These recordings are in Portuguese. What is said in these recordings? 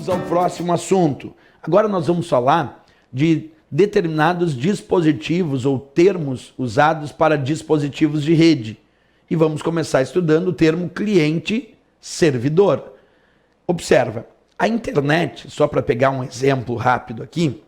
Vamos ao próximo assunto. Agora nós vamos falar de determinados dispositivos ou termos usados para dispositivos de rede. E vamos começar estudando o termo cliente-servidor. Observa, a internet, só para pegar um exemplo rápido aqui,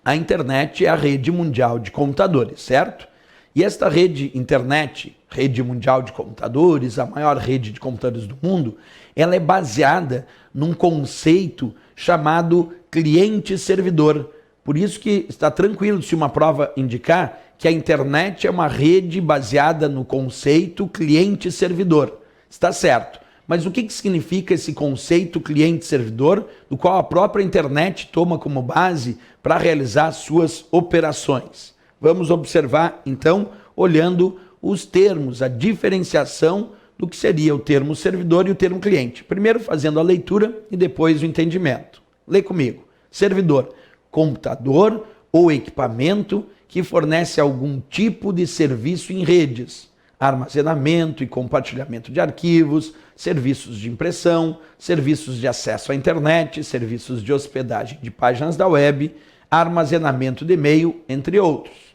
a internet é a rede mundial de computadores, certo? E esta rede internet, rede mundial de computadores, a maior rede de computadores do mundo, ela é baseada num conceito chamado cliente-servidor. Por isso que está tranquilo se uma prova indicar que a internet é uma rede baseada no conceito cliente-servidor. Está certo. Mas o que significa esse conceito cliente-servidor, do qual a própria internet toma como base para realizar suas operações? Vamos observar, então, olhando os termos, a diferenciação do que seria o termo servidor e o termo cliente. Primeiro fazendo a leitura e depois o entendimento. Lê comigo. Servidor, computador ou equipamento que fornece algum tipo de serviço em redes, armazenamento e compartilhamento de arquivos, serviços de impressão, serviços de acesso à internet, serviços de hospedagem de páginas da web, armazenamento de e-mail, entre outros.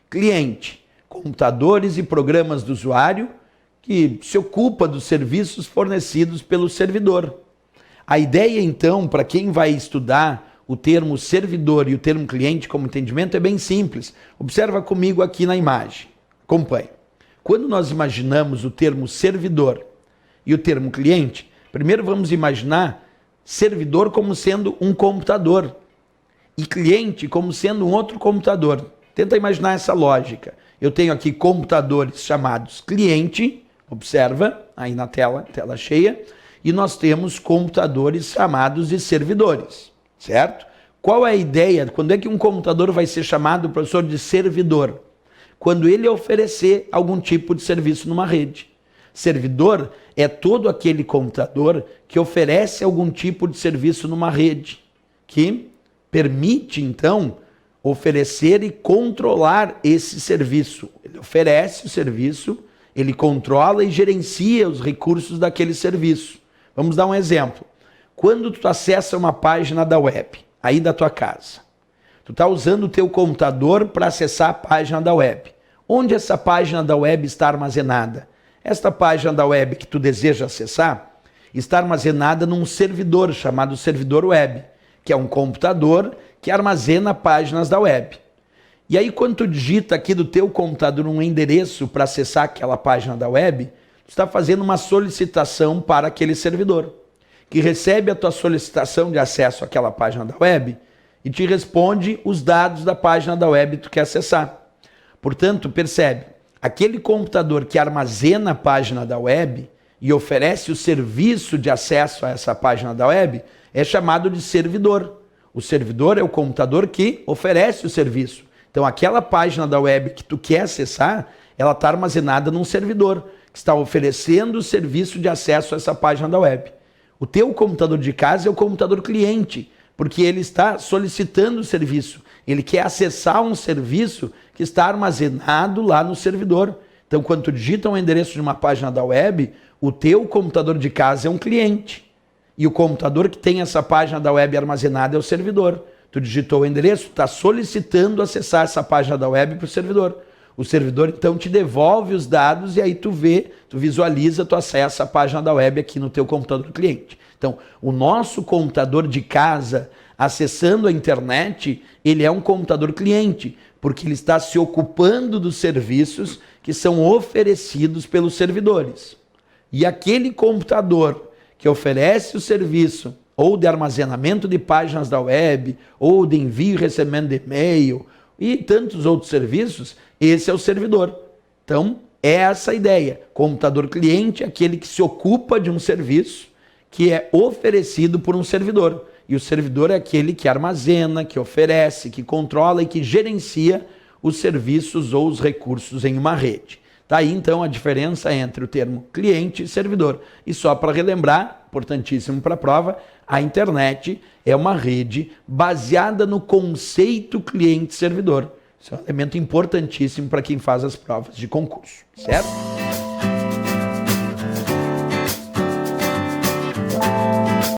Cliente, computadores e programas do usuário que se ocupa dos serviços fornecidos pelo servidor. A ideia, então, para quem vai estudar o termo servidor e o termo cliente como entendimento é bem simples. Observa comigo aqui na imagem. Acompanhe. Quando nós imaginamos o termo servidor e o termo cliente, primeiro vamos imaginar servidor como sendo um computador e cliente como sendo um outro computador. Tenta imaginar essa lógica. Eu tenho aqui computadores chamados cliente, observa aí na tela cheia, e nós temos computadores chamados de servidores, certo? Qual é a ideia? Quando é que um computador vai ser chamado, professor, de servidor? Quando ele oferecer algum tipo de serviço numa rede. Servidor é todo aquele computador que oferece algum tipo de serviço numa rede, que permite, então, oferecer e controlar esse serviço. Ele oferece o serviço, ele controla e gerencia os recursos daquele serviço. Vamos dar um exemplo. Quando tu acessa uma página da web, aí da tua casa, tu está usando o teu computador para acessar a página da web. Onde essa página da web está armazenada? Esta página da web que tu deseja acessar está armazenada num servidor chamado servidor web, que é um computador que armazena páginas da web. E aí quando tu digita aqui do teu computador um endereço para acessar aquela página da web, tu está fazendo uma solicitação para aquele servidor, que recebe a tua solicitação de acesso àquela página da web e te responde os dados da página da web que tu quer acessar. Portanto, percebe, aquele computador que armazena a página da web e oferece o serviço de acesso a essa página da web é chamado de servidor. O servidor é o computador que oferece o serviço. Então, aquela página da web que tu quer acessar, ela está armazenada num servidor que está oferecendo o serviço de acesso a essa página da web. O teu computador de casa é o computador cliente, porque ele está solicitando o serviço. Ele quer acessar um serviço que está armazenado lá no servidor. Então, quando tu digita um endereço de uma página da web, o teu computador de casa é um cliente. E o computador que tem essa página da web armazenada é o servidor. Tu digitou o endereço, está solicitando acessar essa página da web para o servidor. O servidor, então, te devolve os dados e aí tu visualiza, tu acessa a página da web aqui no teu computador cliente. Então, o nosso computador de casa, acessando a internet, ele é um computador cliente, porque ele está se ocupando dos serviços que são oferecidos pelos servidores. E aquele computador que oferece o serviço ou de armazenamento de páginas da web, ou de envio e recebimento de e-mail, e tantos outros serviços, esse é o servidor. Então, é essa a ideia. Computador cliente é aquele que se ocupa de um serviço que é oferecido por um servidor. E o servidor é aquele que armazena, que oferece, que controla e que gerencia os serviços ou os recursos em uma rede. Tá aí, então, a diferença entre o termo cliente e servidor. E só para relembrar, importantíssimo para a prova, a internet é uma rede baseada no conceito cliente-servidor. Isso é um elemento importantíssimo para quem faz as provas de concurso, certo?